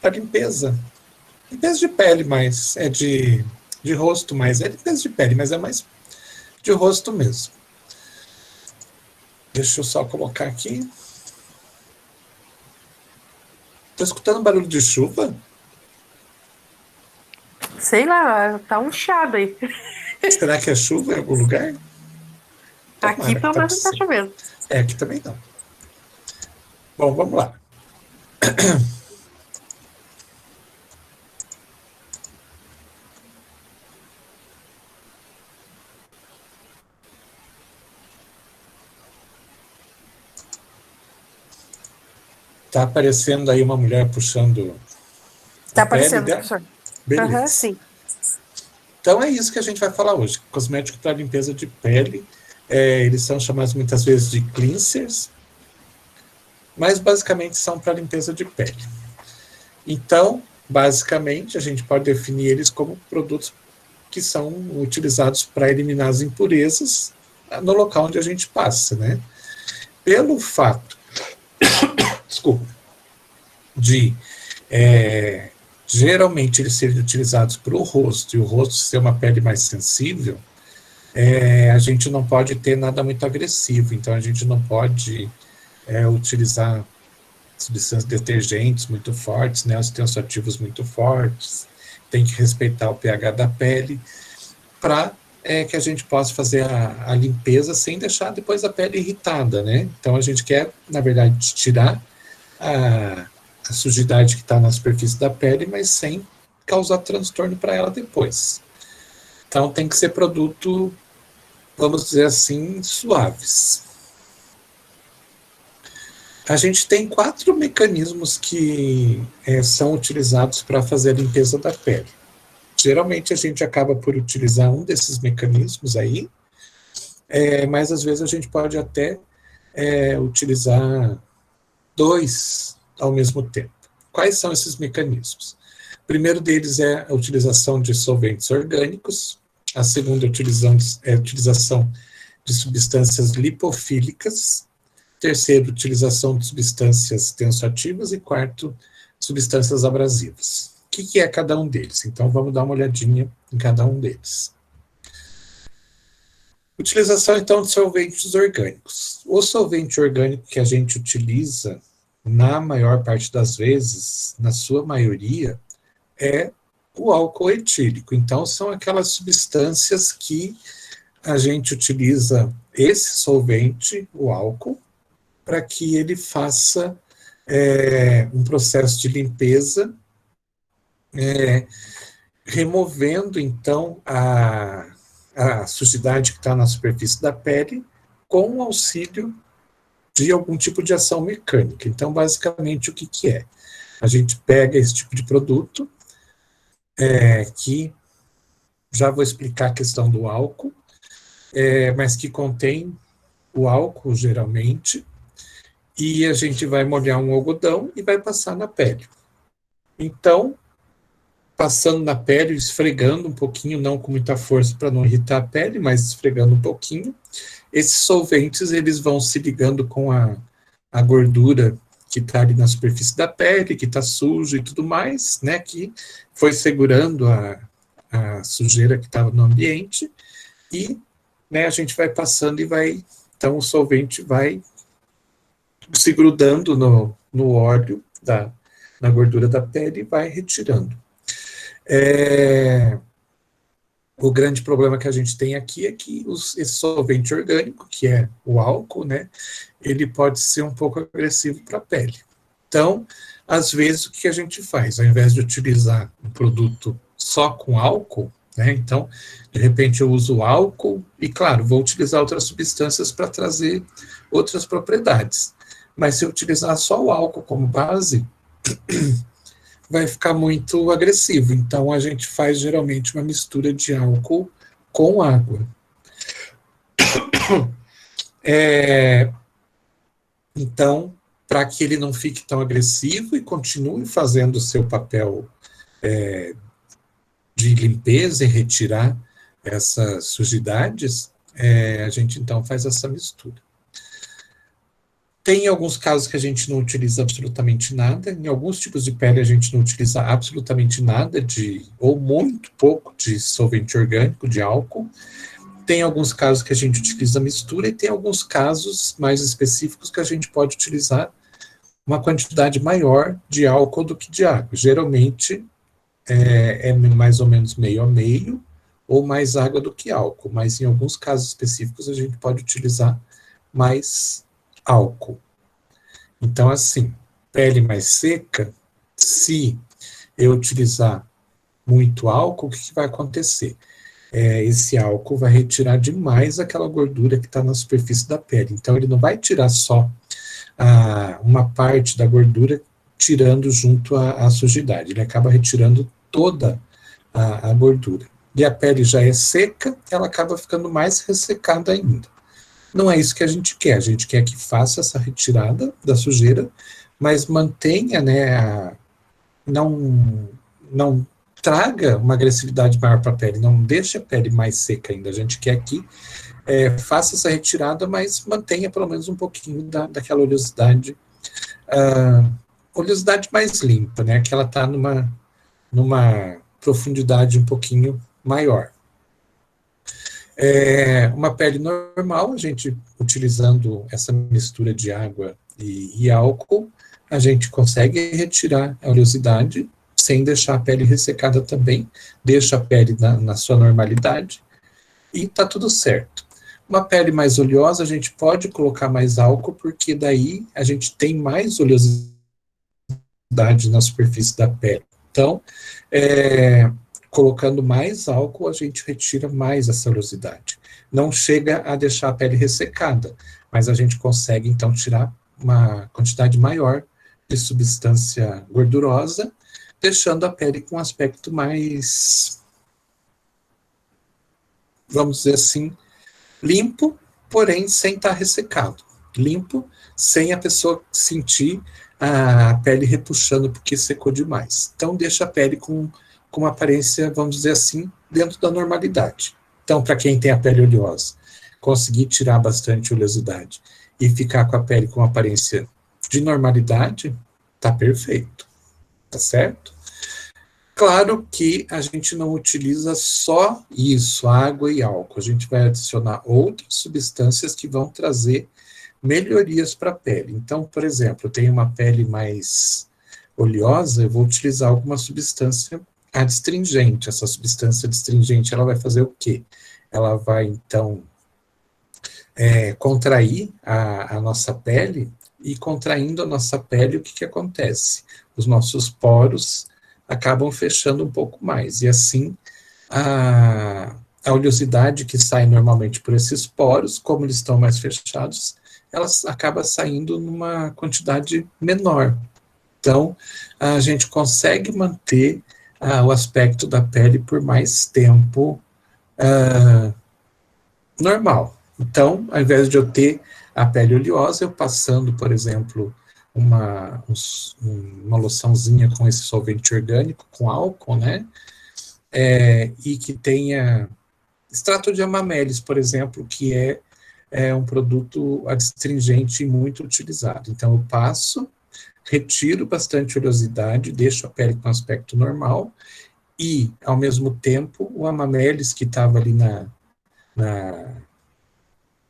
para limpeza. Limpeza de pele, mas é de rosto, mas é limpeza de pele, mas é mais de rosto mesmo. Deixa eu só colocar aqui. Tô escutando barulho de chuva? Sei lá, tá um chiado aí. Será que é chuva em algum lugar? Aqui Tomara que pelo pode menos não tá ser. chovendo. É, aqui também não. Bom, vamos lá. Tá aparecendo aí uma mulher puxando a Tá pele aparecendo, dela? professor. Aham, Beleza. sim. Então é isso que a gente vai falar hoje. Cosméticos para limpeza de pele. Eles são chamados muitas vezes de cleansers, mas basicamente são para limpeza de pele. Então, basicamente, a gente pode definir eles como produtos que são utilizados para eliminar as impurezas no local onde a gente passa, né? Pelo fato, desculpa, de geralmente eles serem utilizados para o rosto e o rosto ser uma pele mais sensível, a gente não pode ter nada muito agressivo, então a gente não pode utilizar substâncias detergentes muito fortes, né, os tensoativos muito fortes, tem que respeitar o pH da pele para que a gente possa fazer a limpeza sem deixar depois a pele irritada, né? Então a gente quer, na verdade, tirar a sujidade que está na superfície da pele, mas sem causar transtorno para ela depois. Então tem que ser produto, vamos dizer assim, suaves. A gente tem 4 mecanismos que são utilizados para fazer a limpeza da pele. Geralmente a gente acaba por utilizar um desses mecanismos aí, mas às vezes a gente pode até utilizar 2 ao mesmo tempo. Quais são esses mecanismos? O primeiro deles é a utilização de solventes orgânicos, a segunda é a utilização de substâncias lipofílicas, terceiro, utilização de substâncias tensoativas e quarto, substâncias abrasivas. O que é cada um deles? Então vamos dar uma olhadinha em cada um deles. Utilização, então, de solventes orgânicos. O solvente orgânico que a gente utiliza, na maior parte das vezes, na sua maioria, é o álcool etílico. Então, são aquelas substâncias que a gente utiliza esse solvente, o álcool, para que ele faça um processo de limpeza, removendo, então, a sujidade que está na superfície da pele com o auxílio de algum tipo de ação mecânica. Então, basicamente, o que é? A gente pega esse tipo de produto, que já vou explicar a questão do álcool, mas que contém o álcool, geralmente, e a gente vai molhar um algodão e vai passar na pele. Então, passando na pele, esfregando um pouquinho, não com muita força para não irritar a pele, mas esfregando um pouquinho, esses solventes eles vão se ligando com a gordura que está ali na superfície da pele, que está sujo e tudo mais, né, que foi segurando a sujeira que estava no ambiente, e né, a gente vai passando e vai, então o solvente vai se grudando no óleo, na gordura da pele e vai retirando. O grande problema que a gente tem aqui é que esse solvente orgânico, que é o álcool, né, ele pode ser um pouco agressivo para a pele. Então, às vezes, o que a gente faz? Ao invés de utilizar um produto só com álcool, né, então, de repente eu uso álcool e, claro, vou utilizar outras substâncias para trazer outras propriedades. Mas se eu utilizar só o álcool como base, vai ficar muito agressivo. Então, a gente faz geralmente uma mistura de álcool com água. Então, para que ele não fique tão agressivo e continue fazendo o seu papel de limpeza e retirar essas sujidades, a gente então faz essa mistura. Tem alguns casos que a gente não utiliza absolutamente nada. Em alguns tipos de pele a gente não utiliza absolutamente nada ou muito pouco de solvente orgânico, de álcool. Tem alguns casos que a gente utiliza mistura e tem alguns casos mais específicos que a gente pode utilizar uma quantidade maior de álcool do que de água. Geralmente é mais ou menos meio a meio ou mais água do que álcool, mas em alguns casos específicos a gente pode utilizar mais álcool. Então, assim, pele mais seca, se eu utilizar muito álcool, o que vai acontecer? Esse álcool vai retirar demais aquela gordura que está na superfície da pele. Então, ele não vai tirar só uma parte da gordura, tirando junto à sujidade. Ele acaba retirando toda a gordura. E a pele já é seca, ela acaba ficando mais ressecada ainda. Não é isso que a gente quer que faça essa retirada da sujeira, mas mantenha, né, não traga uma agressividade maior para a pele, não deixe a pele mais seca ainda. A gente quer que faça essa retirada, mas mantenha pelo menos um pouquinho daquela oleosidade mais limpa, né, que ela está numa profundidade um pouquinho maior. Uma pele normal, a gente utilizando essa mistura de água e álcool, a gente consegue retirar a oleosidade sem deixar a pele ressecada também, deixa a pele na sua normalidade e está tudo certo. Uma pele mais oleosa, a gente pode colocar mais álcool, porque daí a gente tem mais oleosidade na superfície da pele. Então, colocando mais álcool, a gente retira mais essa oleosidade. Não chega a deixar a pele ressecada, mas a gente consegue, então, tirar uma quantidade maior de substância gordurosa, deixando a pele com um aspecto mais, vamos dizer assim, limpo, porém sem estar ressecado. Limpo, sem a pessoa sentir a pele repuxando porque secou demais. Então, deixa a pele com uma aparência, vamos dizer assim, dentro da normalidade. Então, para quem tem a pele oleosa, conseguir tirar bastante oleosidade e ficar com a pele com uma aparência de normalidade, tá perfeito. Tá certo? Claro que a gente não utiliza só isso, água e álcool. A gente vai adicionar outras substâncias que vão trazer melhorias para a pele. Então, por exemplo, eu tenho uma pele mais oleosa, eu vou utilizar alguma substância adstringente. Essa substância adstringente, ela vai fazer o quê? Ela vai, então, contrair a nossa pele, e contraindo a nossa pele, o que acontece? Os nossos poros acabam fechando um pouco mais, e assim, a oleosidade que sai normalmente por esses poros, como eles estão mais fechados, elas acabam saindo numa quantidade menor. Então, a gente consegue manter o aspecto da pele por mais tempo normal. Então, ao invés de eu ter a pele oleosa, eu passando, por exemplo, uma loçãozinha com esse solvente orgânico, com álcool, né? E que tenha extrato de amamelis, por exemplo, que é um produto adstringente muito utilizado. Então, eu passo, retiro bastante oleosidade, deixo a pele com aspecto normal, e, ao mesmo tempo, o amamelis que estava ali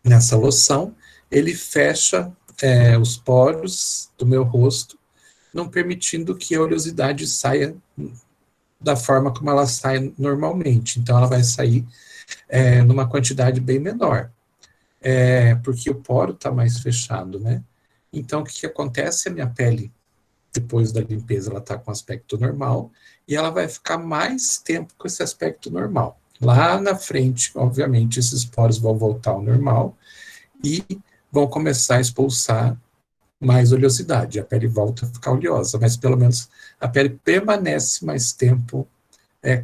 nessa loção, ele fecha os poros do meu rosto, não permitindo que a oleosidade saia da forma como ela sai normalmente. Então, ela vai sair numa quantidade bem menor, porque o poro está mais fechado, né? Então, o que acontece? A minha pele, depois da limpeza, ela está com aspecto normal, e ela vai ficar mais tempo com esse aspecto normal. Lá na frente, obviamente, esses poros vão voltar ao normal e vão começar a expulsar mais oleosidade. A pele volta a ficar oleosa, mas pelo menos a pele permanece mais tempo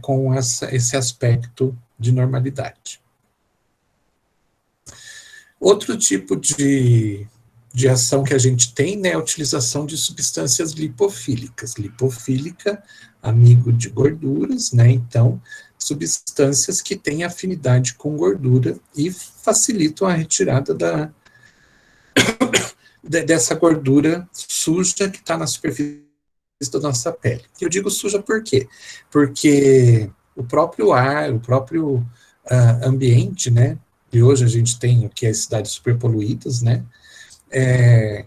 com esse aspecto de normalidade. Outro tipo de ação que a gente tem, né, é a utilização de substâncias lipofílicas. Lipofílica, amigo de gorduras, né, então, substâncias que têm afinidade com gordura e facilitam a retirada dessa gordura suja que está na superfície da nossa pele. Eu digo suja por quê? Porque o próprio ar, o próprio ambiente, né, e hoje a gente tem o que é as cidades superpoluídas, né,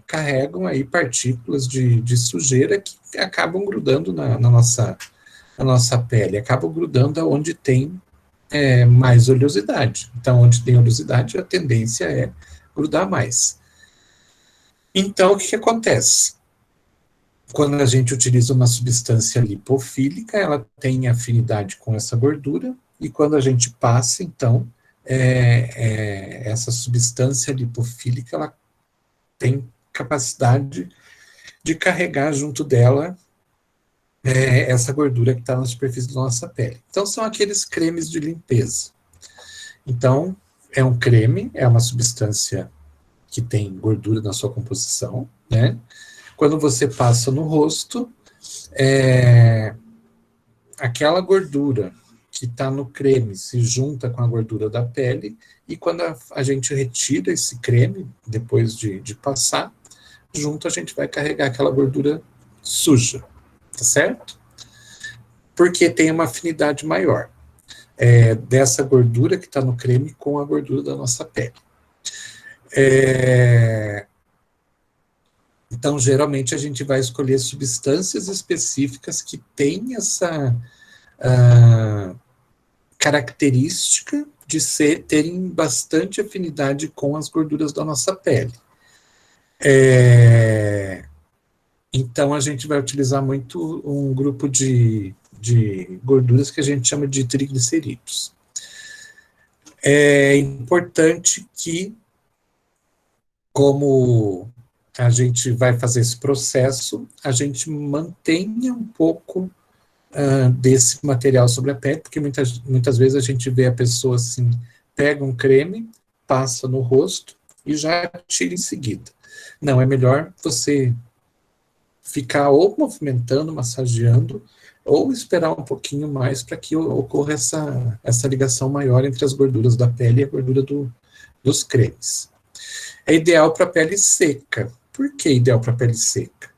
carregam aí partículas de sujeira que acabam grudando na nossa pele, acabam grudando onde tem mais oleosidade. Então, onde tem oleosidade, a tendência é grudar mais. Então, o que acontece? Quando a gente utiliza uma substância lipofílica, ela tem afinidade com essa gordura, e quando a gente passa, então, essa substância lipofílica, ela tem capacidade de carregar junto dela essa gordura que está na superfície da nossa pele. Então, são aqueles cremes de limpeza. Então, é um creme, é uma substância que tem gordura na sua composição, né? Quando você passa no rosto, aquela gordura que está no creme se junta com a gordura da pele, e quando a gente retira esse creme, depois de passar, junto a gente vai carregar aquela gordura suja, tá certo? Porque tem uma afinidade maior dessa gordura que está no creme com a gordura da nossa pele. Então, geralmente, a gente vai escolher substâncias específicas que têm essa característica de terem bastante afinidade com as gorduras da nossa pele. Então, a gente vai utilizar muito um grupo de gorduras que a gente chama de triglicerídeos. É importante que, como a gente vai fazer esse processo, a gente mantenha um pouco desse material sobre a pele, porque muitas vezes a gente vê a pessoa assim, pega um creme, passa no rosto e já tira em seguida. Não, é melhor você ficar ou movimentando, massageando, ou esperar um pouquinho mais para que ocorra essa ligação maior entre as gorduras da pele e a gordura dos cremes. É ideal para pele seca. Por que ideal para pele seca?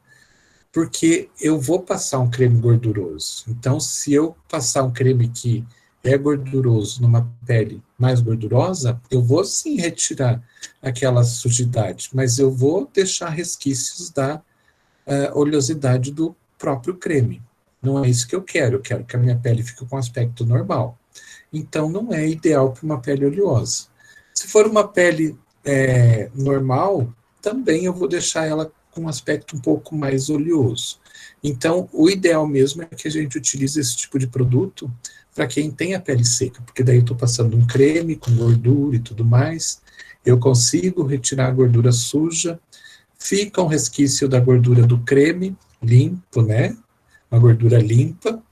Porque eu vou passar um creme gorduroso. Então, se eu passar um creme que é gorduroso numa pele mais gordurosa, eu vou sim retirar aquela sujidade, mas eu vou deixar resquícios da oleosidade do próprio creme. Não é isso que eu quero que a minha pele fique com aspecto normal. Então, não é ideal para uma pele oleosa. Se for uma pele normal, também eu vou deixar ela com um aspecto um pouco mais oleoso. Então, o ideal mesmo é que a gente utilize esse tipo de produto para quem tem a pele seca, porque daí eu estou passando um creme com gordura e tudo mais, eu consigo retirar a gordura suja, fica um resquício da gordura do creme, limpo, né? Uma gordura limpa,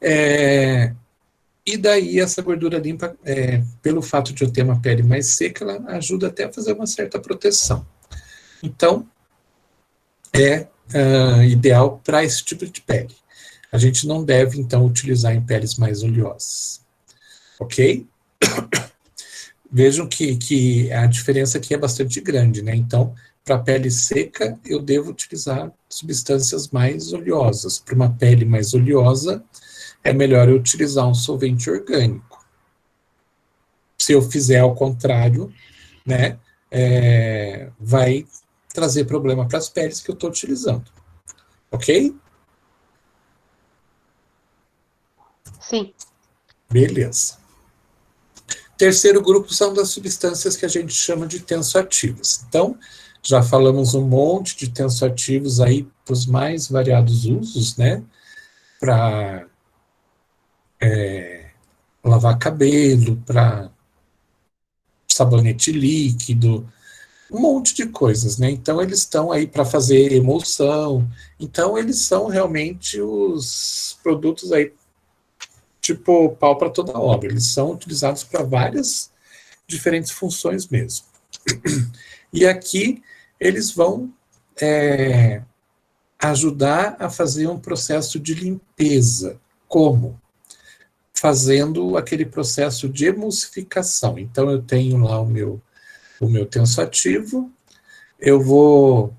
e daí essa gordura limpa, pelo fato de eu ter uma pele mais seca, ela ajuda até a fazer uma certa proteção. Então, ideal para esse tipo de pele. A gente não deve, então, utilizar em peles mais oleosas. Ok? Vejam que a diferença aqui é bastante grande, né? Então, para pele seca, eu devo utilizar substâncias mais oleosas. Para uma pele mais oleosa, é melhor eu utilizar um solvente orgânico. Se eu fizer ao contrário, né, vai trazer problema para as peles que eu estou utilizando. Ok? Sim. Beleza. Terceiro grupo são das substâncias que a gente chama de tensoativas. Então, já falamos um monte de tensoativos aí para os mais variados usos, né? Para lavar cabelo, para sabonete líquido, um monte de coisas, né? Então, eles estão aí para fazer emulsão. Então, eles são realmente os produtos aí, tipo, pau para toda obra. Eles são utilizados para várias diferentes funções mesmo. E aqui, eles vão ajudar a fazer um processo de limpeza. Como? Fazendo aquele processo de emulsificação. Então, eu tenho lá o meu tensoativo, eu vou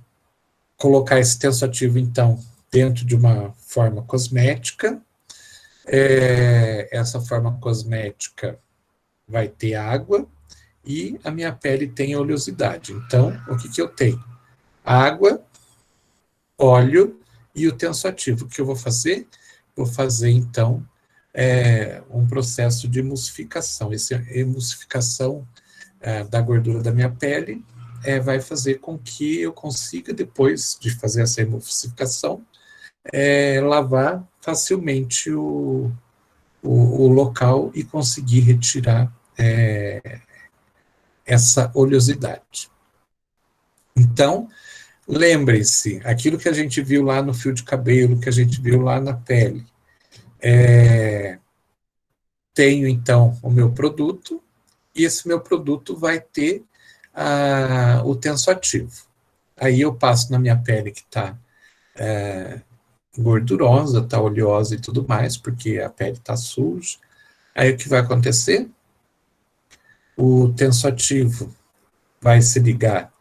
colocar esse tensoativo, então, dentro de uma forma cosmética. Essa forma cosmética vai ter água e a minha pele tem oleosidade. Então, o que eu tenho? Água, óleo e o tensoativo. O que eu vou fazer? Vou fazer, então, um processo de emulsificação. Essa emulsificação da gordura da minha pele vai fazer com que eu consiga, depois de fazer essa emulsificação, lavar facilmente o local e conseguir retirar essa oleosidade. Então, lembre-se, aquilo que a gente viu lá no fio de cabelo, que a gente viu lá na pele. Tenho, então, o meu produto, e esse meu produto vai ter o tensoativo. Aí eu passo na minha pele que está gordurosa, está oleosa e tudo mais, porque a pele está suja. Aí o que vai acontecer? O tensoativo vai se ligar,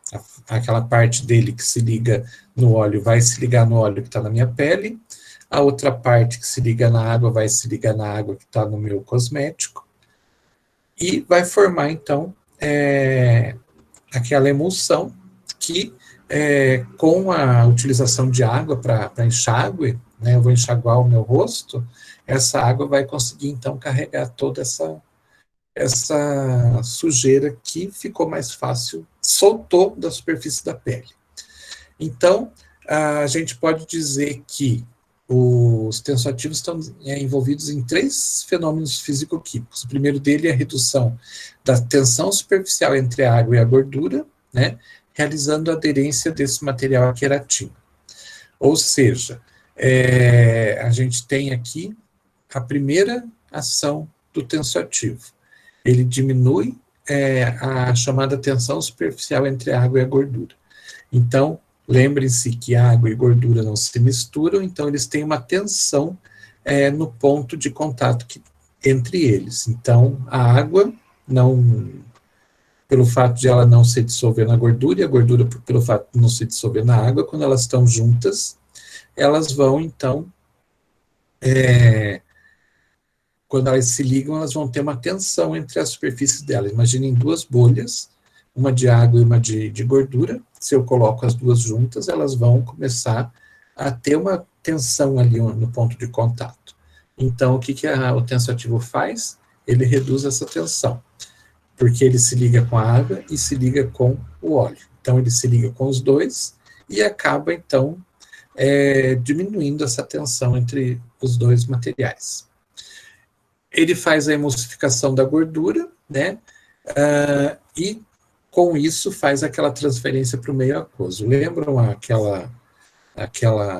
aquela parte dele que se liga no óleo vai se ligar no óleo que está na minha pele, a outra parte que se liga na água vai se ligar na água que está no meu cosmético, e vai formar, então, aquela emulsão que, com a utilização de água para enxágue, né, eu vou enxaguar o meu rosto, essa água vai conseguir, então, carregar toda essa sujeira que ficou mais fácil, soltou da superfície da pele. Então, a gente pode dizer que os tensoativos estão envolvidos em 3 fenômenos físico-químicos. O primeiro dele é a redução da tensão superficial entre a água e a gordura, né, realizando a aderência desse material à queratina. Ou seja, a gente tem aqui a primeira ação do tensoativo. Ele diminui a chamada tensão superficial entre a água e a gordura. Então, lembrem-se que água e gordura não se misturam, então eles têm uma tensão no ponto de contato entre eles. Então, a água, pelo fato de ela não se dissolver na gordura, e a gordura, pelo fato de não se dissolver na água, quando elas estão juntas, elas vão, então, quando elas se ligam, elas vão ter uma tensão entre as superfícies delas. Imaginem 2 bolhas, uma de água e uma de gordura. Se eu coloco as duas juntas, elas vão começar a ter uma tensão ali no ponto de contato. Então, o que o tensoativo faz? Ele reduz essa tensão, porque ele se liga com a água e se liga com o óleo. Então, ele se liga com os dois e acaba, então, diminuindo essa tensão entre os dois materiais. Ele faz a emulsificação da gordura, né, e com isso faz aquela transferência para o meio aquoso. Lembram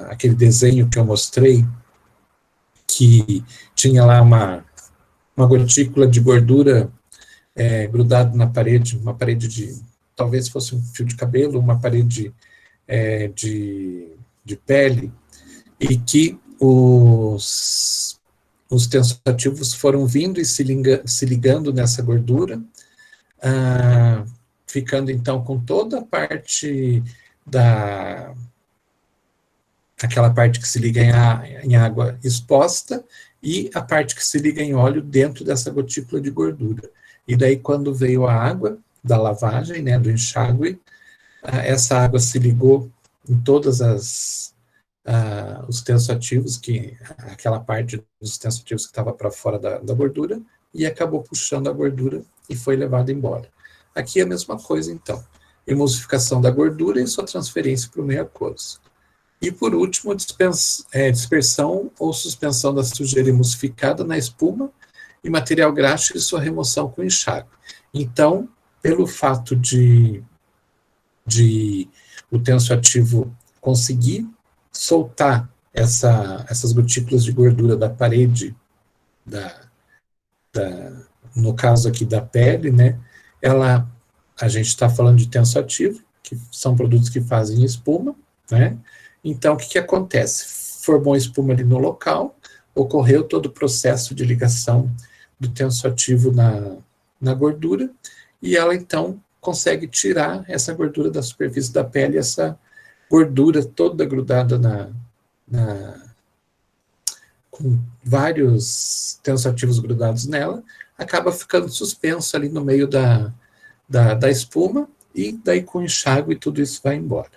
aquele desenho que eu mostrei, que tinha lá uma gotícula de gordura grudado na parede, uma parede talvez fosse um fio de cabelo, uma parede de pele, e que os tensoativos foram vindo e se ligando nessa gordura, ficando então com toda a parte aquela parte que se liga em água exposta e a parte que se liga em óleo dentro dessa gotícula de gordura. E daí, quando veio a água da lavagem, né, do enxágue, essa água se ligou em todas os tensoativos, aquela parte dos tensoativos que estava para fora da gordura, e acabou puxando a gordura e foi levada embora. Aqui é a mesma coisa, então. Emulsificação da gordura e sua transferência para o meio aquoso. E, por último, dispersão ou suspensão da sujeira emulsificada na espuma e material graxo e sua remoção com enxágue. Então, pelo fato de o tensoativo conseguir soltar essas gotículas de gordura da parede, no caso aqui da pele, né, a gente está falando de tensoativo, que são produtos que fazem espuma, né? Então, o que acontece? Formou espuma ali no local, ocorreu todo o processo de ligação do tensoativo na gordura, e ela, então, consegue tirar essa gordura da superfície da pele, essa gordura toda grudada com vários tensoativos grudados nela, acaba ficando suspenso ali no meio da espuma, e daí com enxágue tudo isso vai embora,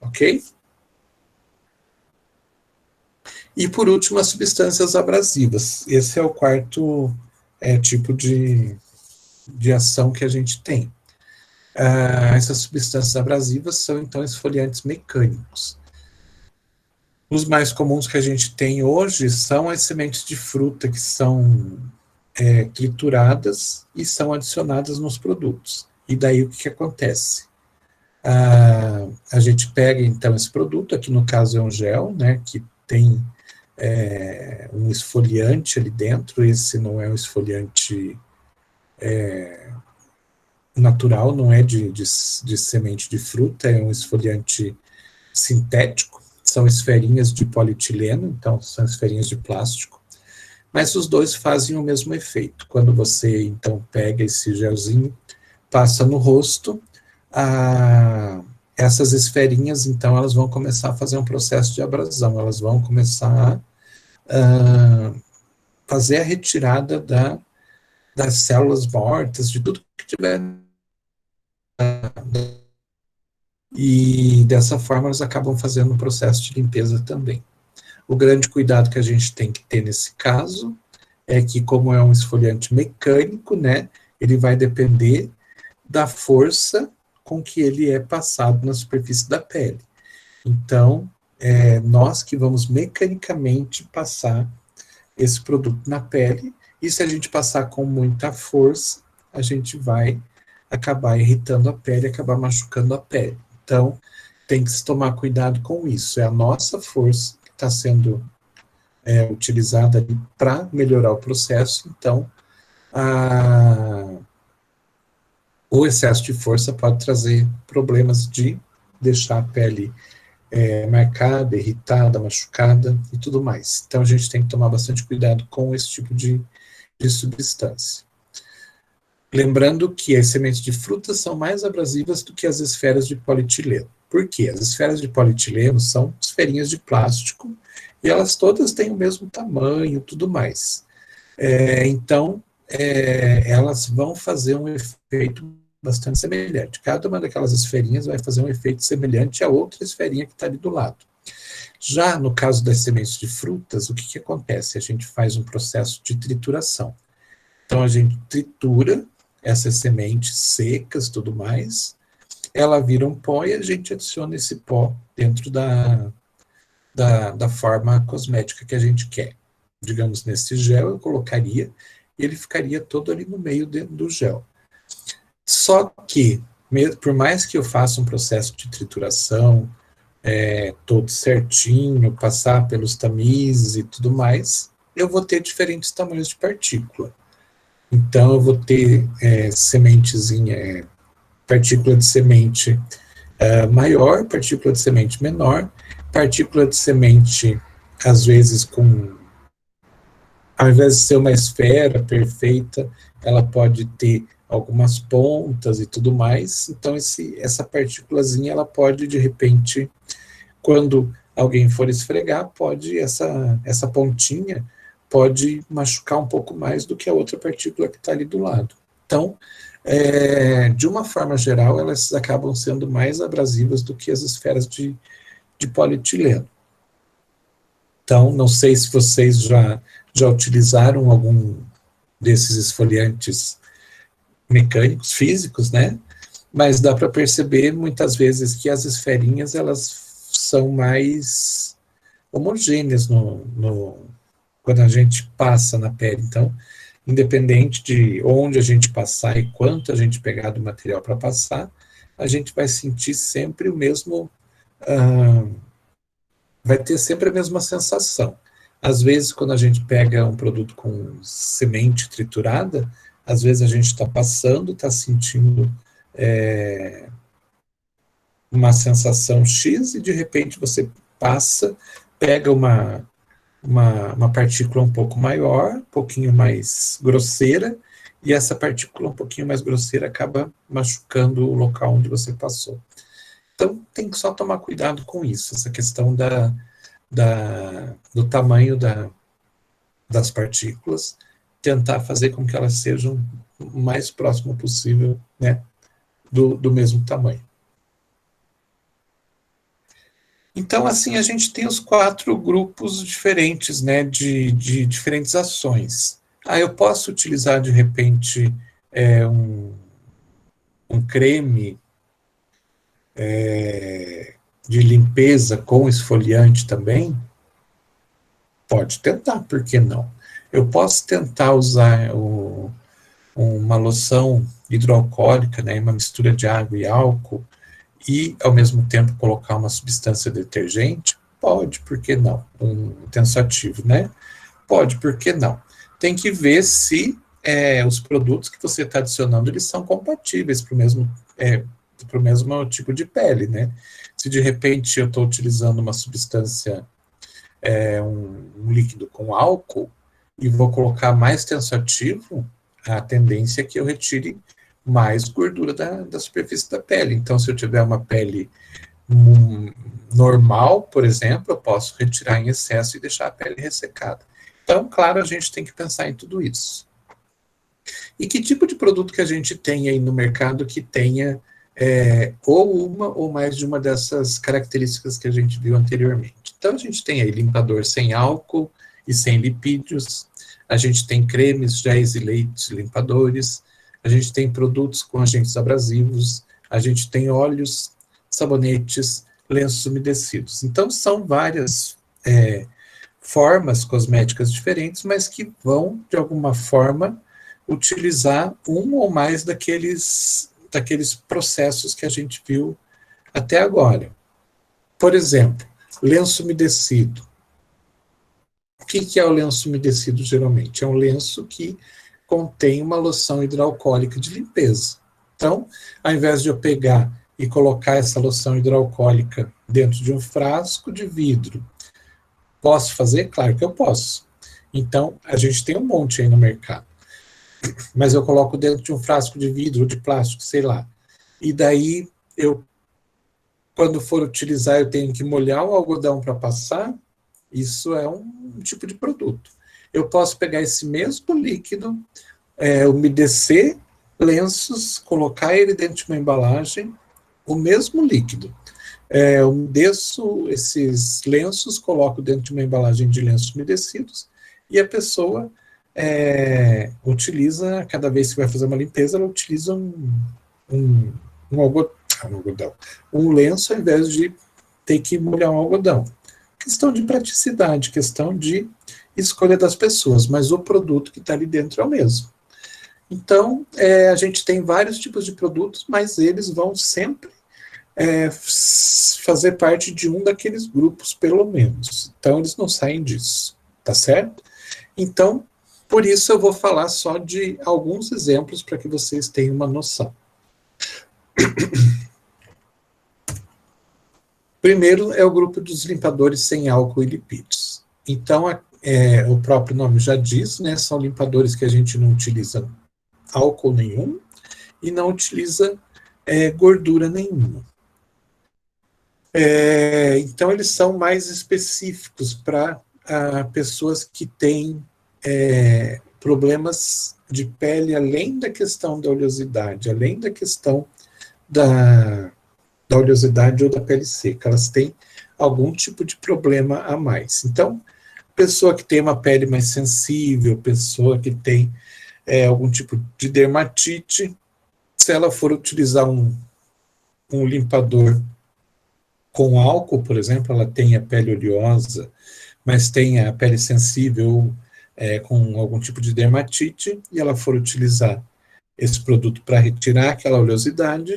ok? E por último, as substâncias abrasivas. Esse é o quarto tipo de ação que a gente tem. Essas substâncias abrasivas são, então, esfoliantes mecânicos. Os mais comuns que a gente tem hoje são as sementes de fruta que são trituradas e são adicionadas nos produtos. E daí o que acontece? A gente pega, então, esse produto, aqui no caso é um gel, né, que tem um esfoliante ali dentro. Esse não é um esfoliante natural, não é de semente de fruta, é um esfoliante sintético, são esferinhas de polietileno, então são esferinhas de plástico, mas os dois fazem o mesmo efeito. Quando você, então, pega esse gelzinho, passa no rosto, essas esferinhas, então, elas vão começar a fazer um processo de abrasão, elas vão começar a fazer a retirada das células mortas, de tudo que tiver. E dessa forma elas acabam fazendo um processo de limpeza também. O grande cuidado que a gente tem que ter nesse caso é que, como é um esfoliante mecânico, né, ele vai depender da força com que ele é passado na superfície da pele. Então, nós que vamos mecanicamente passar esse produto na pele, e se a gente passar com muita força, a gente vai acabar irritando a pele, acabar machucando a pele. Então, tem que se tomar cuidado com isso. É a nossa força que está sendo utilizada ali para melhorar o processo. Então, o excesso de força pode trazer problemas de deixar a pele marcada, irritada, machucada e tudo mais. Então, a gente tem que tomar bastante cuidado com esse tipo de substância. Lembrando que as sementes de frutas são mais abrasivas do que as esferas de polietileno. Por quê? As esferas de polietileno são esferinhas de plástico e elas todas têm o mesmo tamanho e tudo mais. Então, elas vão fazer um efeito bastante semelhante. Cada uma daquelas esferinhas vai fazer um efeito semelhante a outra esferinha que está ali do lado. Já no caso das sementes de frutas, o que acontece? A gente faz um processo de trituração. Então, a gente tritura essas sementes secas, tudo mais, ela vira um pó e a gente adiciona esse pó dentro da forma cosmética que a gente quer. Digamos, nesse gel eu colocaria, e ele ficaria todo ali no meio do gel. Só que, por mais que eu faça um processo de trituração, todo certinho, passar pelos tamizes e tudo mais, eu vou ter diferentes tamanhos de partícula. Então, eu vou ter sementezinha, partícula de semente maior, partícula de semente menor, partícula de semente, às vezes, ao invés de ser uma esfera perfeita, ela pode ter algumas pontas e tudo mais. Então, essa partículazinha, ela pode, de repente, quando alguém for esfregar, essa pontinha pode machucar um pouco mais do que a outra partícula que está ali do lado. Então, de uma forma geral, elas acabam sendo mais abrasivas do que as esferas de polietileno. Então, não sei se vocês já utilizaram algum desses esfoliantes mecânicos, físicos, né? Mas dá para perceber muitas vezes que as esferinhas, elas são mais homogêneas quando a gente passa na pele. Então, independente de onde a gente passar e quanto a gente pegar do material para passar, a gente vai sentir sempre o mesmo, vai ter sempre a mesma sensação. Às vezes, quando a gente pega um produto com semente triturada, às vezes a gente está passando, está sentindo uma sensação X e de repente você passa, pega uma partícula um pouco maior, um pouquinho mais grosseira, e essa partícula um pouquinho mais grosseira acaba machucando o local onde você passou. Então, tem que só tomar cuidado com isso, essa questão do tamanho das partículas, tentar fazer com que elas sejam o mais próximo possível, né, do mesmo tamanho. Então, assim, a gente tem os 4 grupos diferentes, né, de diferentes ações. Eu posso utilizar, de repente, um creme de limpeza com esfoliante também? Pode tentar, por que não? Eu posso tentar usar uma loção hidroalcoólica, né, uma mistura de água e álcool, e, ao mesmo tempo, colocar uma substância detergente? Pode, por que não? Um tensoativo, né? Pode, por que não? Tem que ver se os produtos que você está adicionando, eles são compatíveis para o mesmo tipo de pele, né? Se, de repente, eu estou utilizando uma substância, um líquido com álcool, e vou colocar mais tensoativo, a tendência é que eu retire mais gordura da superfície da pele. Então, se eu tiver uma pele normal, por exemplo, eu posso retirar em excesso e deixar a pele ressecada. Então, claro, a gente tem que pensar em tudo isso. E que tipo de produto que a gente tem aí no mercado que tenha ou uma ou mais de uma dessas características que a gente viu anteriormente? Então, a gente tem aí limpador sem álcool e sem lipídios, a gente tem cremes, géis e leites limpadores, a gente tem produtos com agentes abrasivos, a gente tem óleos, sabonetes, lenços umedecidos. Então, são várias formas cosméticas diferentes, mas que vão, de alguma forma, utilizar um ou mais daqueles processos que a gente viu até agora. Por exemplo, lenço umedecido. O que é o lenço umedecido, geralmente? É um lenço que contém uma loção hidroalcoólica de limpeza. Então, ao invés de eu pegar e colocar essa loção hidroalcoólica dentro de um frasco de vidro, posso fazer? Claro que eu posso. Então, a gente tem um monte aí no mercado. Mas eu coloco dentro de um frasco de vidro, de plástico, sei lá. E daí, quando for utilizar, eu tenho que molhar o algodão para passar. Isso é um tipo de produto. Eu posso pegar esse mesmo líquido, umedecer lenços, colocar ele dentro de uma embalagem, o mesmo líquido. Eu umedeço esses lenços, coloco dentro de uma embalagem de lenços umedecidos, e a pessoa utiliza, cada vez que vai fazer uma limpeza, ela utiliza um algodão, um lenço, ao invés de ter que molhar um algodão. Questão de praticidade, questão de escolha das pessoas, mas o produto que está ali dentro é o mesmo. Então, a gente tem vários tipos de produtos, mas eles vão sempre fazer parte de um daqueles grupos, pelo menos. Então, eles não saem disso, tá certo? Então, por isso eu vou falar só de alguns exemplos para que vocês tenham uma noção. Primeiro é o grupo dos limpadores sem álcool e lipídios. Então, o próprio nome já diz, né, são limpadores que a gente não utiliza álcool nenhum e não utiliza gordura nenhuma. Então, eles são mais específicos para pessoas que têm problemas de pele, além da questão da oleosidade, além da questão da oleosidade ou da pele seca. Elas têm algum tipo de problema a mais. Então, pessoa que tem uma pele mais sensível, pessoa que tem algum tipo de dermatite, se ela for utilizar um limpador com álcool, por exemplo, ela tem a pele oleosa, mas tem a pele sensível com algum tipo de dermatite, e ela for utilizar esse produto para retirar aquela oleosidade,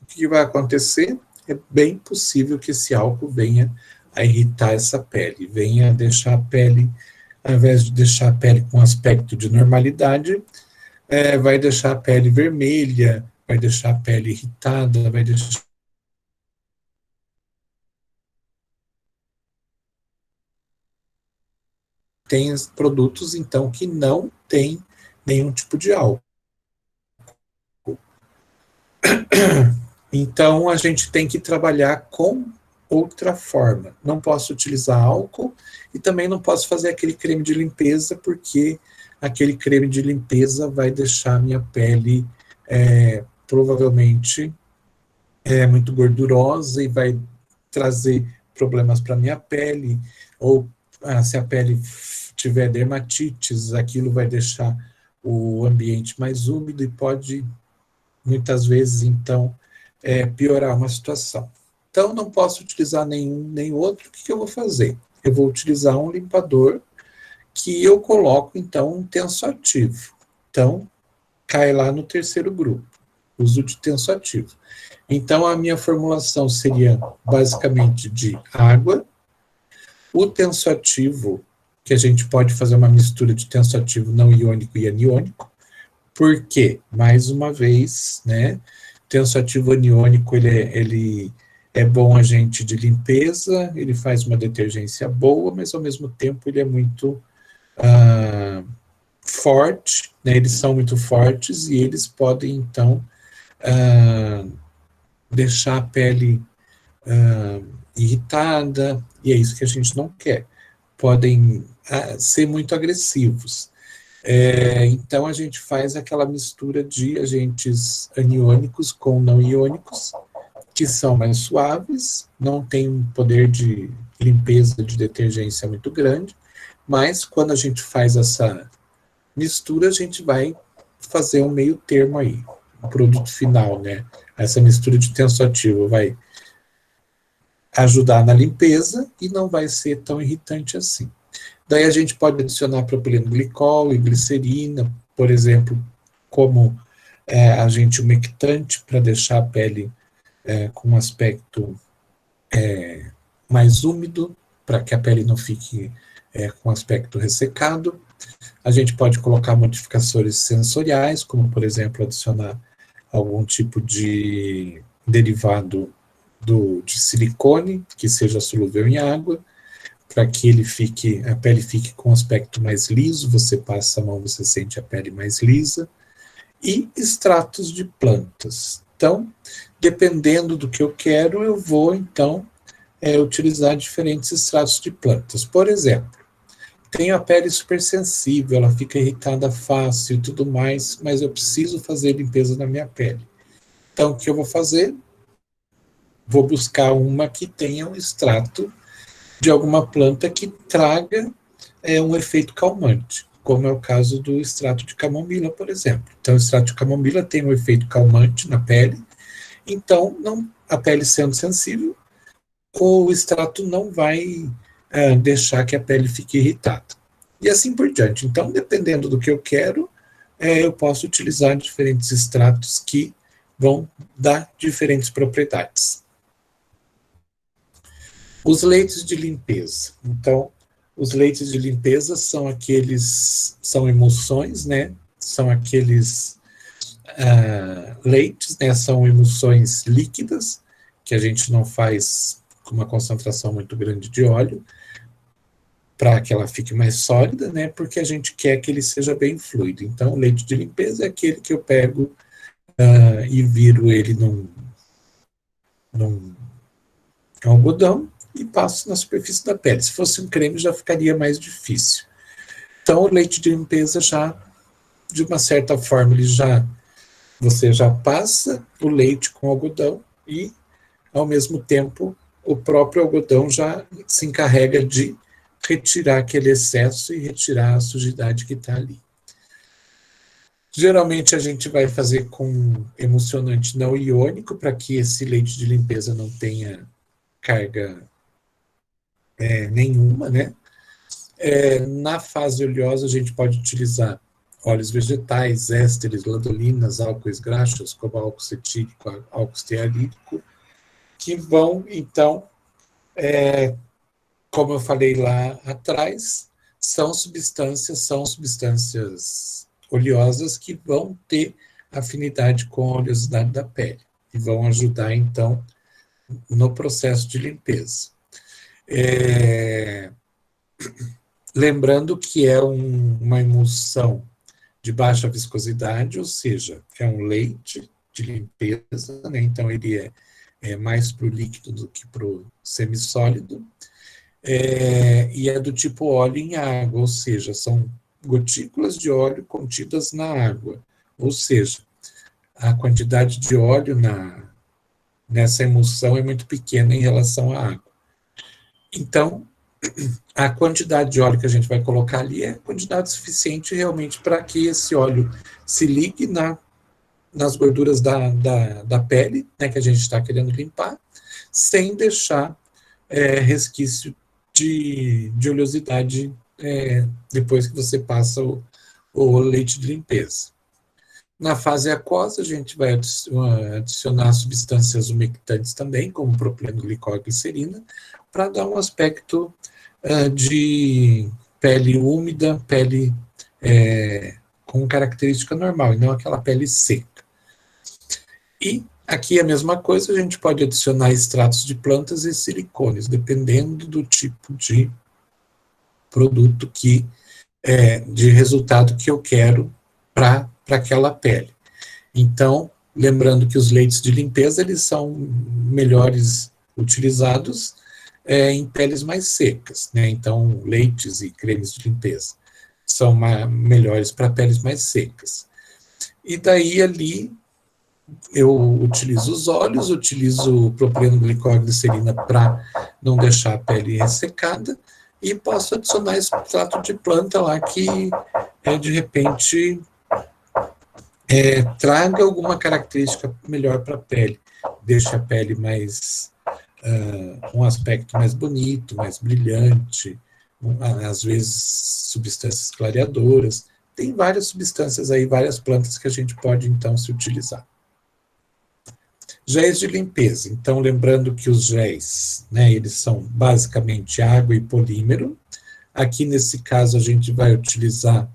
o que vai acontecer? É bem possível que esse álcool venha a irritar essa pele, venha a deixar a pele, ao invés de deixar a pele com aspecto de normalidade, vai deixar a pele vermelha, vai deixar a pele irritada, vai deixar. Tem produtos, então, que não tem nenhum tipo de álcool. Então, a gente tem que trabalhar com outra forma. Não posso utilizar álcool e também não posso fazer aquele creme de limpeza, porque aquele creme de limpeza vai deixar a minha pele provavelmente muito gordurosa e vai trazer problemas para a minha pele, ou se a pele tiver dermatites, aquilo vai deixar o ambiente mais úmido e pode, muitas vezes, então, piorar uma situação. Então, não posso utilizar nenhum nem outro. O que eu vou fazer? Eu vou utilizar um limpador que eu coloco, então, um tensoativo. Então, cai lá no terceiro grupo, uso de tensoativo. Então, a minha formulação seria basicamente de água, o tensoativo, que a gente pode fazer uma mistura de tensoativo não iônico e aniônico, porque, mais uma vez, né, tensoativo aniônico, ele é bom agente de limpeza, ele faz uma detergência boa, mas ao mesmo tempo ele é muito forte, né, eles são muito fortes e eles podem, então, deixar a pele irritada, e é isso que a gente não quer. Podem ser muito agressivos. Então, a gente faz aquela mistura de agentes aniônicos com não iônicos, que são mais suaves, não tem um poder de limpeza, de detergência muito grande, mas quando a gente faz essa mistura, a gente vai fazer um meio termo aí, o produto final, né? Essa mistura de tensoativo vai ajudar na limpeza e não vai ser tão irritante assim. Daí a gente pode adicionar propileno glicol e glicerina, por exemplo, como agente umectante para deixar a pele com um aspecto mais úmido, para que a pele não fique com aspecto ressecado. A gente pode colocar modificadores sensoriais, como, por exemplo, adicionar algum tipo de derivado de silicone, que seja solúvel em água, para que a pele fique com um aspecto mais liso, você passa a mão, você sente a pele mais lisa, e extratos de plantas. Então, dependendo do que eu quero, eu vou, então, utilizar diferentes extratos de plantas. Por exemplo, tenho a pele super sensível, ela fica irritada fácil e tudo mais, mas eu preciso fazer limpeza na minha pele. Então, o que eu vou fazer? Vou buscar uma que tenha um extrato de alguma planta que traga um efeito calmante, como é o caso do extrato de camomila, por exemplo. Então, o extrato de camomila tem um efeito calmante na pele, então, a pele sendo sensível, o extrato não vai deixar que a pele fique irritada. E assim por diante. Então, dependendo do que eu quero, eu posso utilizar diferentes extratos que vão dar diferentes propriedades. Os leites de limpeza. Então, os leites de limpeza são emulsões, né? São aqueles leites, né? São emulsões líquidas, que a gente não faz com uma concentração muito grande de óleo, para que ela fique mais sólida, né? Porque a gente quer que ele seja bem fluido. Então, o leite de limpeza é aquele que eu pego e viro ele num algodão e passo na superfície da pele. Se fosse um creme, já ficaria mais difícil. Então, o leite de limpeza já, de uma certa forma, você já passa o leite com algodão e, ao mesmo tempo, o próprio algodão já se encarrega de retirar aquele excesso e retirar a sujidade que está ali. Geralmente a gente vai fazer com emulsionante não iônico, para que esse leite de limpeza não tenha carga nenhuma, né? Na fase oleosa, a gente pode utilizar óleos vegetais, ésteres, lanolinas, álcoois graxos, como álcool cetílico, álcool estearílico, que vão, então, como eu falei lá atrás, são substâncias oleosas que vão ter afinidade com a oleosidade da pele e vão ajudar, então, no processo de limpeza. Lembrando que é uma emulsão de baixa viscosidade, ou seja, é um leite de limpeza, né? Então ele é mais para o líquido do que para o semissólido, e é do tipo óleo em água, ou seja, são gotículas de óleo contidas na água, ou seja, a quantidade de óleo nessa emulsão é muito pequena em relação à água. Então, a quantidade de óleo que a gente vai colocar ali é quantidade suficiente realmente para que esse óleo se ligue nas gorduras da pele, né, que a gente está querendo limpar, sem deixar resquício de oleosidade depois que você passa o leite de limpeza. Na fase aquosa, a gente vai adicionar substâncias umectantes também, como propileno glicol e glicerina, para dar um aspecto de pele úmida, pele com característica normal, e não aquela pele seca. E aqui a mesma coisa, a gente pode adicionar extratos de plantas e silicones, dependendo do tipo de produto de resultado que eu quero para aquela pele. Então, lembrando que os leites de limpeza, eles são melhores utilizados em peles mais secas, né? Então, leites e cremes de limpeza são melhores para peles mais secas. E daí, ali, eu utilizo os óleos, utilizo o propileno glicol e glicerina para não deixar a pele ressecada, e posso adicionar extrato de planta lá que, de repente, traga alguma característica melhor para a pele, deixa a pele mais, um aspecto mais bonito, mais brilhante, às vezes substâncias clareadoras. Tem várias substâncias aí, várias plantas que a gente pode, então, se utilizar. Géis de limpeza. Então, lembrando que os géis, né, eles são basicamente água e polímero. Aqui, nesse caso, a gente vai utilizar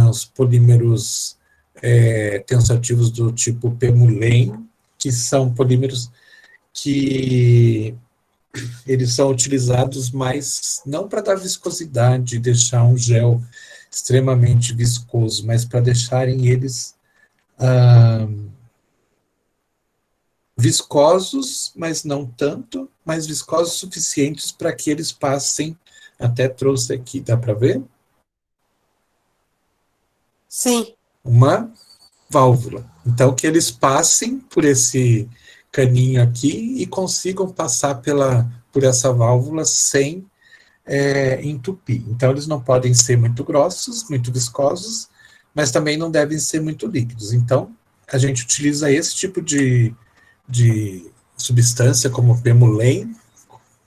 os polímeros tensoativos do tipo PEMULEN, que são polímeros que eles são utilizados mais, não para dar viscosidade e deixar um gel extremamente viscoso, mas para deixarem eles viscosos, mas não tanto, mas viscosos suficientes para que eles passem, até trouxe aqui, dá para ver? Sim. Uma válvula. Então, que eles passem por esse caninho aqui e consigam passar por essa válvula sem entupir. Então, eles não podem ser muito grossos, muito viscosos, mas também não devem ser muito líquidos. Então, a gente utiliza esse tipo de substância, como PEMULEN,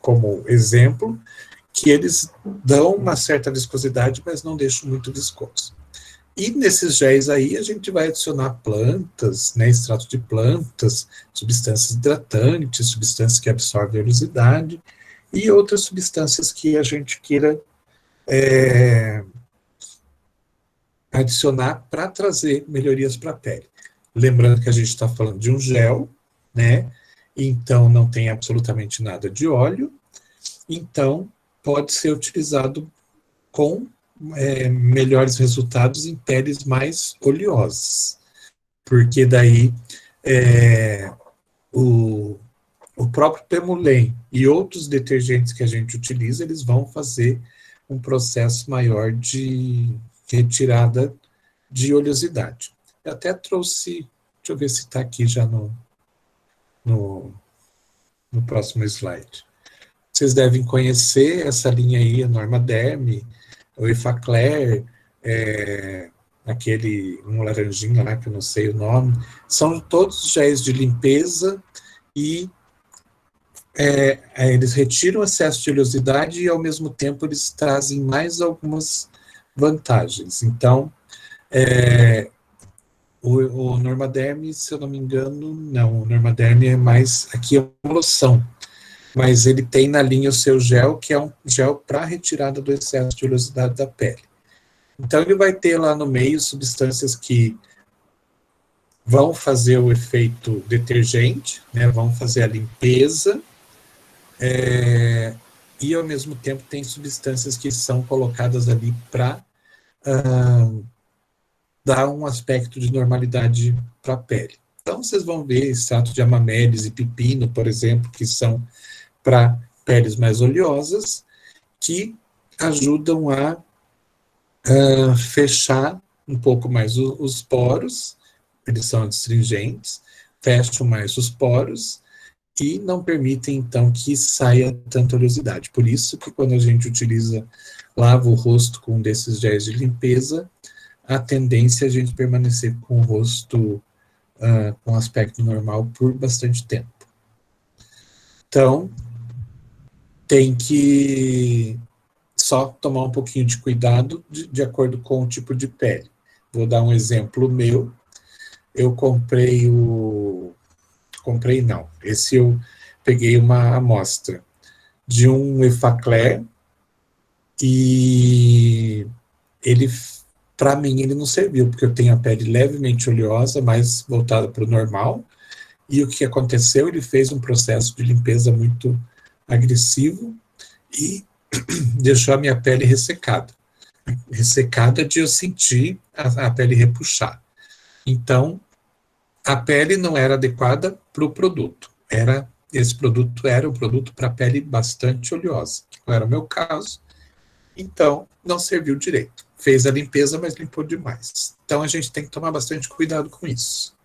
como exemplo, que eles dão uma certa viscosidade, mas não deixam muito viscoso. E nesses géis aí a gente vai adicionar plantas, né, extrato de plantas, substâncias hidratantes, substâncias que absorvem a oleosidade e outras substâncias que a gente queira adicionar para trazer melhorias para a pele. Lembrando que a gente está falando de um gel, né? Então não tem absolutamente nada de óleo, então pode ser utilizado com melhores resultados em peles mais oleosas, porque daí o próprio PEMULEN e outros detergentes que a gente utiliza, eles vão fazer um processo maior de retirada de oleosidade. Eu até trouxe, deixa eu ver se está aqui já no próximo slide. Vocês devem conhecer essa linha aí, a Normaderm, o Effaclar, um laranjinha lá que eu não sei o nome, são todos géis de limpeza e eles retiram o excesso de oleosidade e ao mesmo tempo eles trazem mais algumas vantagens. Então, o Normaderm, se eu não me engano, não, o Normaderm é mais, aqui é uma loção, mas ele tem na linha o seu gel, que é um gel para retirada do excesso de oleosidade da pele. Então, ele vai ter lá no meio substâncias que vão fazer o efeito detergente, né, vão fazer a limpeza, e ao mesmo tempo tem substâncias que são colocadas ali para dar um aspecto de normalidade para a pele. Então, vocês vão ver extrato de amamélis e pepino, por exemplo, que são para peles mais oleosas, que ajudam a fechar um pouco mais os poros, eles são adstringentes, fecham mais os poros e não permitem, então, que saia tanta oleosidade. Por isso que quando a gente lava o rosto com um desses géis de limpeza, a tendência é a gente permanecer com o rosto com aspecto normal por bastante tempo. Então, tem que só tomar um pouquinho de cuidado de acordo com o tipo de pele. Vou dar um exemplo meu. Eu esse eu peguei uma amostra de um Effaclar e ele, para mim, ele não serviu, porque eu tenho a pele levemente oleosa, mais voltada para o normal, e o que aconteceu? Ele fez um processo de limpeza muito agressivo e deixou a minha pele ressecada. Ressecada de eu sentir a pele repuxar. Então, a pele não era adequada para o produto. Esse produto era um produto para pele bastante oleosa, que não era o meu caso. Então, não serviu direito. Fez a limpeza, mas limpou demais. Então, a gente tem que tomar bastante cuidado com isso.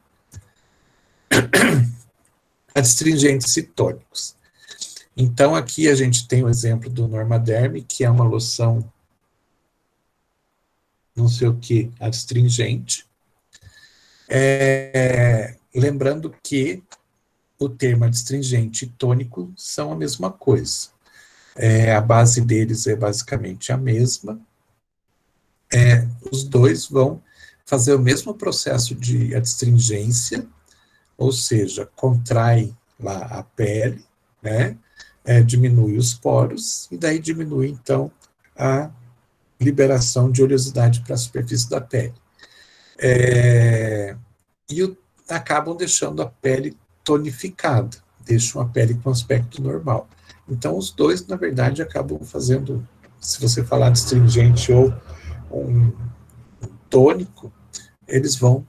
Adstringentes e tônicos. Então, aqui a gente tem o exemplo do Normaderm, que é uma loção não sei o que, adstringente. Lembrando que o termo adstringente e tônico são a mesma coisa. A base deles é basicamente a mesma. Os dois vão fazer o mesmo processo de adstringência, ou seja, contrai lá a pele, né? Diminui os poros, e daí diminui, então, a liberação de oleosidade para a superfície da pele. E acabam deixando a pele tonificada, deixam a pele com aspecto normal. Então, os dois, na verdade, acabam fazendo, se você falar de astringente ou um tônico, eles vão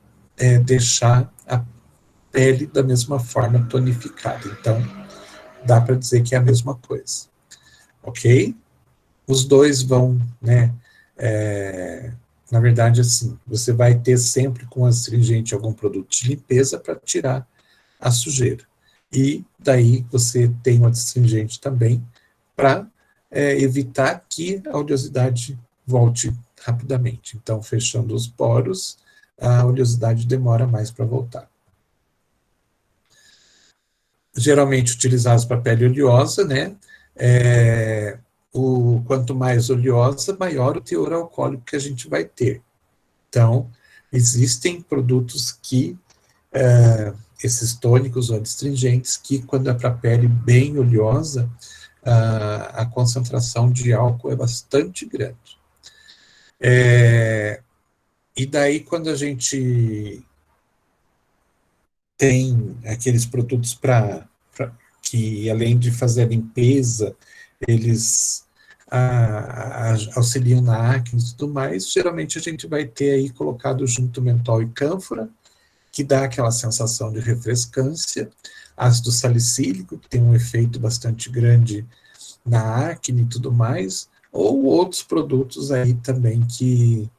deixar a pele da mesma forma tonificada. Então, dá para dizer que é a mesma coisa. Ok? Os dois vão, né, na verdade, assim, você vai ter sempre com astringente algum produto de limpeza para tirar a sujeira. E daí você tem um astringente também para evitar que a oleosidade volte rapidamente. Então, fechando os poros, a oleosidade demora mais para voltar. Geralmente utilizados para pele oleosa, né? Quanto mais oleosa, maior o teor alcoólico que a gente vai ter. Então, existem produtos que, esses tônicos ou adstringentes, que quando é para pele bem oleosa, a concentração de álcool é bastante grande. E daí, quando a gente tem aqueles produtos que, além de fazer a limpeza, eles auxiliam na acne e tudo mais, geralmente a gente vai ter aí colocado junto mentol e cânfora, que dá aquela sensação de refrescância, ácido salicílico, que tem um efeito bastante grande na acne e tudo mais, ou outros produtos aí também que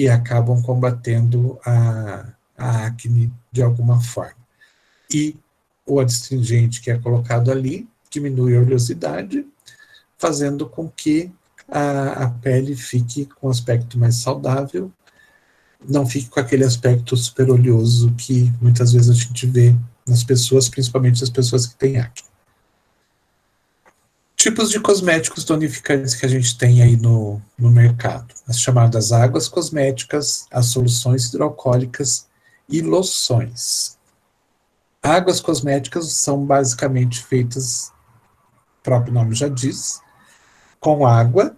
acabam combatendo a acne de alguma forma. E o adstringente que é colocado ali diminui a oleosidade, fazendo com que a pele fique com um aspecto mais saudável, não fique com aquele aspecto super oleoso que muitas vezes a gente vê nas pessoas, principalmente as pessoas que têm acne. Tipos de cosméticos tonificantes que a gente tem aí no mercado. As chamadas águas cosméticas, as soluções hidroalcoólicas e loções. Águas cosméticas são basicamente feitas, o próprio nome já diz, com água,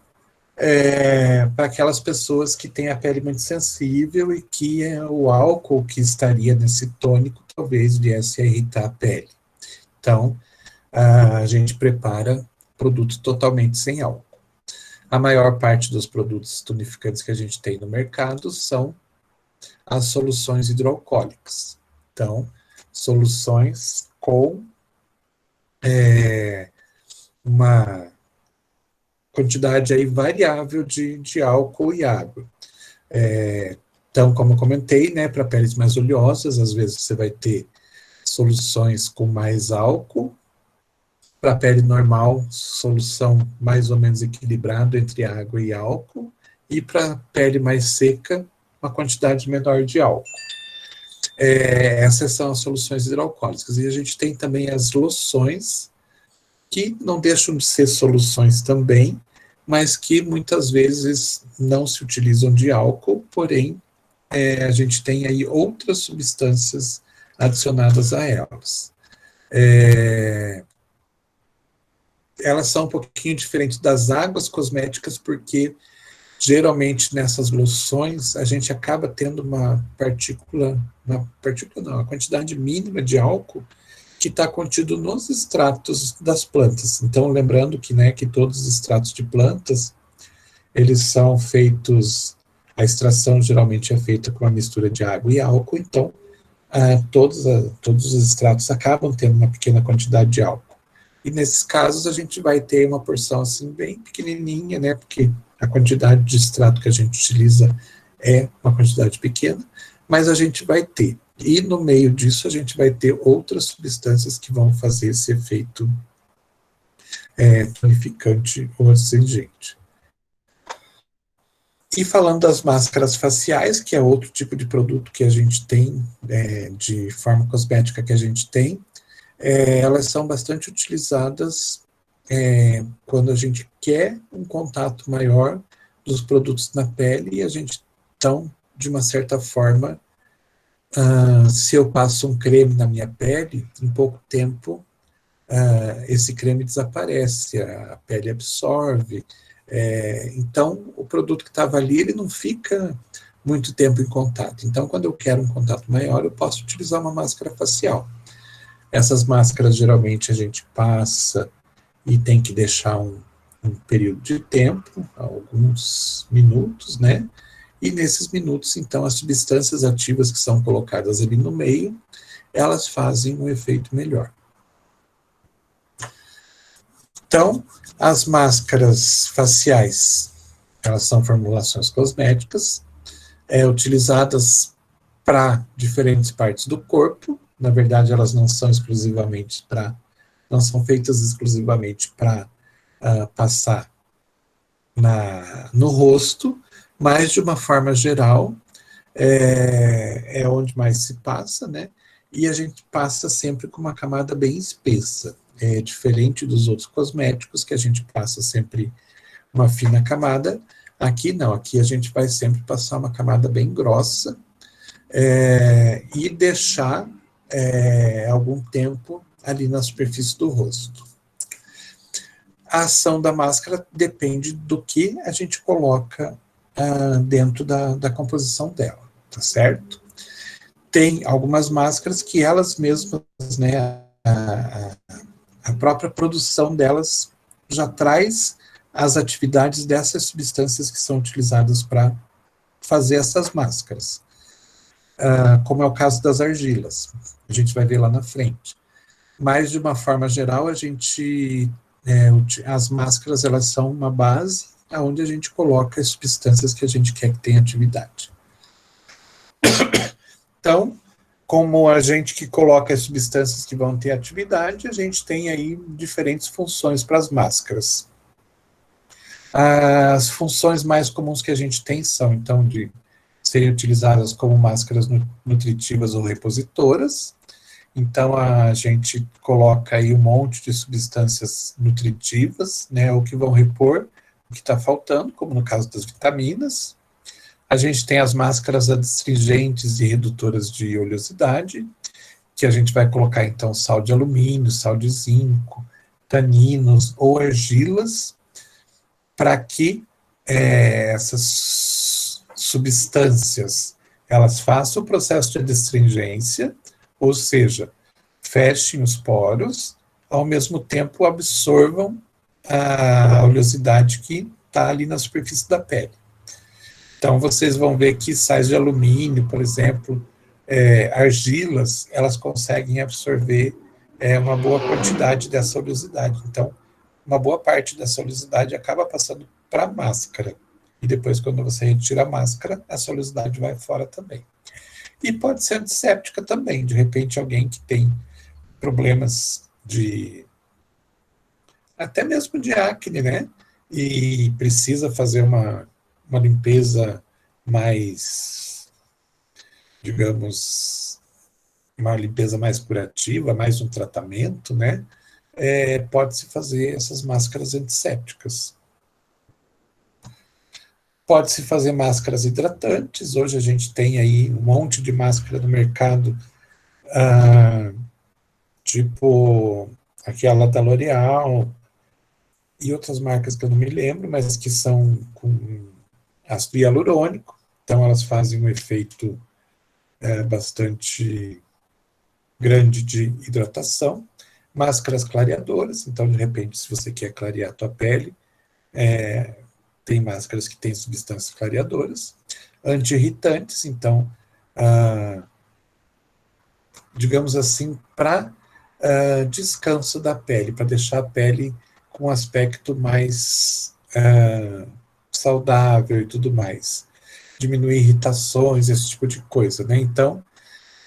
para aquelas pessoas que têm a pele muito sensível e que o álcool que estaria nesse tônico talvez viesse a irritar a pele. Então, a gente prepara produtos totalmente sem álcool. A maior parte dos produtos tonificantes que a gente tem no mercado são as soluções hidroalcoólicas. Então, soluções com uma quantidade aí variável de álcool e água. Então, como eu comentei, né, para peles mais oleosas, às vezes você vai ter soluções com mais álcool. Para pele normal, solução mais ou menos equilibrada entre água e álcool. E para pele mais seca, uma quantidade menor de álcool. Essas são as soluções hidroalcoólicas. E a gente tem também as loções, que não deixam de ser soluções também, mas que muitas vezes não se utilizam de álcool, porém a gente tem aí outras substâncias adicionadas a elas. Elas são um pouquinho diferentes das águas cosméticas, porque geralmente nessas loções a gente acaba tendo uma quantidade mínima de álcool que está contido nos extratos das plantas. Então, lembrando que, né, que todos os extratos de plantas, eles são feitos, a extração geralmente é feita com uma mistura de água e álcool, então todos os extratos acabam tendo uma pequena quantidade de álcool. E nesses casos a gente vai ter uma porção assim bem pequenininha, né, porque a quantidade de extrato que a gente utiliza é uma quantidade pequena, mas a gente vai ter. E no meio disso a gente vai ter outras substâncias que vão fazer esse efeito tonificante ou astringente. E falando das máscaras faciais, que é outro tipo de produto que a gente tem, de forma cosmética que a gente tem, elas são bastante utilizadas quando a gente quer um contato maior dos produtos na pele e a gente, então, de uma certa forma, se eu passo um creme na minha pele, em pouco tempo esse creme desaparece, a pele absorve. Então, o produto que estava ali, ele não fica muito tempo em contato. Então, quando eu quero um contato maior, eu posso utilizar uma máscara facial. Essas máscaras, geralmente, a gente passa e tem que deixar um período de tempo, alguns minutos, né? E nesses minutos, então, as substâncias ativas que são colocadas ali no meio, elas fazem um efeito melhor. Então, as máscaras faciais, elas são formulações cosméticas, utilizadas para diferentes partes do corpo. Na verdade, elas não são feitas exclusivamente para passar no rosto, mas de uma forma geral é onde mais se passa, né? E a gente passa sempre com uma camada bem espessa, diferente dos outros cosméticos, que a gente passa sempre uma fina camada. Aqui não, aqui a gente vai sempre passar uma camada bem grossa e deixar algum tempo ali na superfície do rosto. A ação da máscara depende do que a gente coloca dentro da composição dela, tá certo? Tem algumas máscaras que elas mesmas, né, a própria produção delas já traz as atividades dessas substâncias que são utilizadas para fazer essas máscaras, como é o caso das argilas, a gente vai ver lá na frente. Mas, de uma forma geral, as máscaras, elas são uma base onde a gente coloca as substâncias que a gente quer que tenha atividade. Então, como a gente que coloca as substâncias que vão ter atividade, a gente tem aí diferentes funções para as máscaras. As funções mais comuns que a gente tem são, então, de serem utilizadas como máscaras nutritivas ou repositoras. Então, a gente coloca aí um monte de substâncias nutritivas, né, ou que vão repor o que está faltando, como no caso das vitaminas. A gente tem as máscaras adstringentes e redutoras de oleosidade, que a gente vai colocar, então, sal de alumínio, sal de zinco, taninos ou argilas, para que essas substâncias elas façam o processo de adstringência, ou seja, fechem os poros, ao mesmo tempo absorvam a oleosidade que está ali na superfície da pele. Então, vocês vão ver que sais de alumínio, por exemplo, argilas, elas conseguem absorver uma boa quantidade dessa oleosidade. Então, uma boa parte dessa oleosidade acaba passando para a máscara. E depois, quando você retira a máscara, essa oleosidade vai fora também. E pode ser antisséptica também. De repente, alguém que tem problemas até mesmo de acne, né? E precisa fazer uma limpeza mais, digamos, uma limpeza mais curativa, mais um tratamento, né? Pode-se fazer essas máscaras antissépticas. Pode-se fazer máscaras hidratantes. Hoje a gente tem aí um monte de máscara no mercado, tipo aquela da L'Oréal e outras marcas que eu não me lembro, mas que são com ácido hialurônico. Então elas fazem um efeito bastante grande de hidratação. Máscaras clareadoras, então de repente se você quer clarear a tua pele, tem máscaras que têm substâncias clareadoras. Anti-irritantes, então, digamos assim, para descanso da pele, para deixar a pele com um aspecto mais saudável e tudo mais. Diminuir irritações, esse tipo de coisa, né? Então,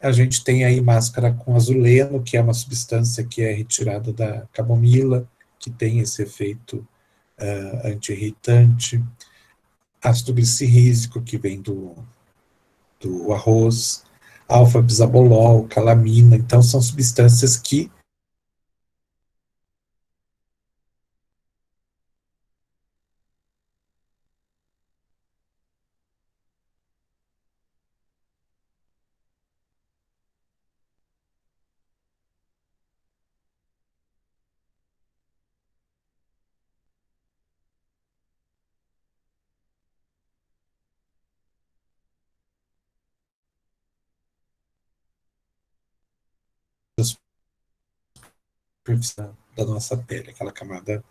a gente tem aí máscara com azuleno, que é uma substância que é retirada da camomila, que tem esse efeito anti-irritante. Ácido glicirrícico, que vem do arroz, alfa-bisabolol, calamina. Então, são substâncias que da nossa pele, aquela camada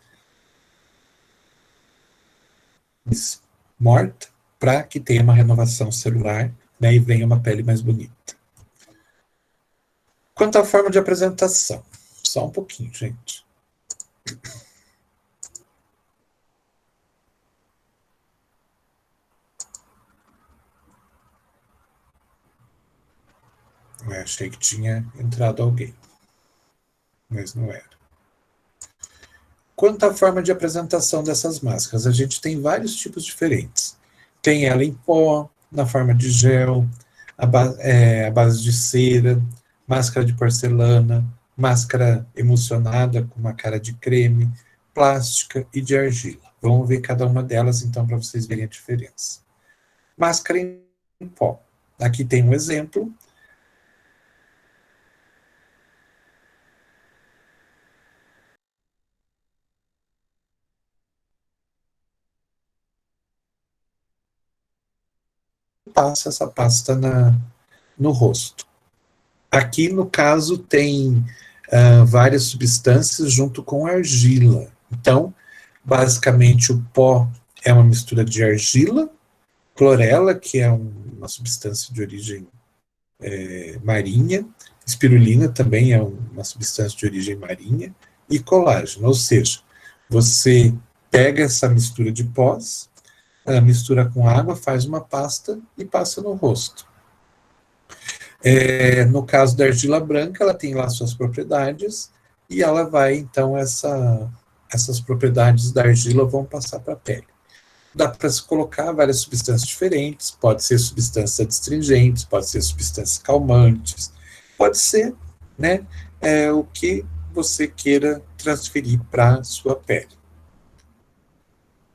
morta, para que tenha uma renovação celular, né, e venha uma pele mais bonita. Quanto à forma de apresentação, só um pouquinho, gente. Eu achei que tinha entrado alguém, mas não era. Quanto à forma de apresentação dessas máscaras, a gente tem vários tipos diferentes. Tem ela em pó, na forma de gel, a base de cera, máscara de porcelana, máscara emulsionada com uma cara de creme, plástica e de argila. Vamos ver cada uma delas, então, para vocês verem a diferença. Máscara em pó. Aqui tem um exemplo. Passa essa pasta no rosto. Aqui, no caso, tem várias substâncias junto com argila. Então, basicamente, o pó é uma mistura de argila, clorela, que é uma substância de origem marinha, espirulina também é uma substância de origem marinha, e colágeno. Ou seja, você pega essa mistura de pós, mistura com água, faz uma pasta e passa no rosto. No caso da argila branca, ela tem lá suas propriedades e ela vai, então, essas propriedades da argila vão passar para a pele. Dá para se colocar várias substâncias diferentes, pode ser substâncias adstringentes, pode ser substâncias calmantes, pode ser, né, o que você queira transferir para a sua pele.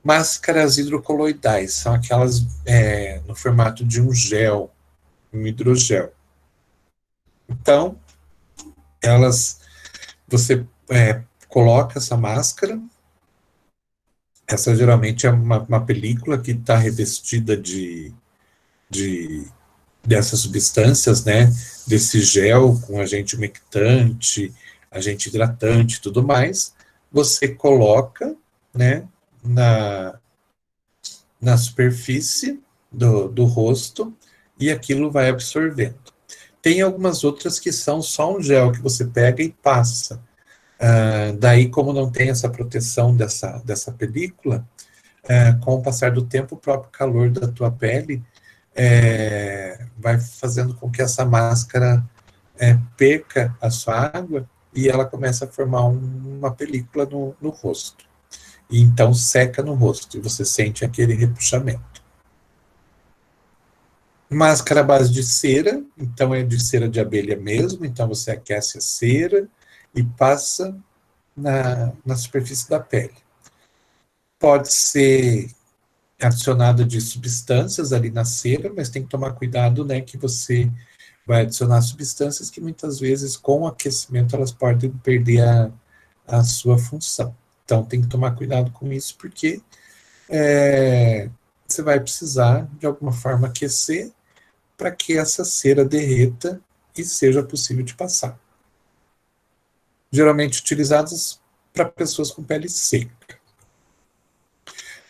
Máscaras hidrocoloidais são aquelas no formato de um gel, um hidrogel. Então, você coloca essa máscara, essa geralmente é uma película que está revestida dessas substâncias, né, desse gel com agente umectante, agente hidratante e tudo mais, você coloca, né, na superfície do rosto e aquilo vai absorvendo. Tem algumas outras que são só um gel que você pega e passa. Daí, como não tem essa proteção dessa película, com o passar do tempo, o próprio calor da tua pele vai fazendo com que essa máscara perca a sua água e ela começa a formar uma película no rosto. E então seca no rosto e você sente aquele repuxamento. Máscara à base de cera, então é de cera de abelha mesmo, então você aquece a cera e passa na superfície da pele. Pode ser adicionada de substâncias ali na cera, mas tem que tomar cuidado, né, que você vai adicionar substâncias que muitas vezes com o aquecimento elas podem perder a sua função. Então tem que tomar cuidado com isso, porque você vai precisar de alguma forma aquecer para que essa cera derreta e seja possível de passar. Geralmente utilizadas para pessoas com pele seca.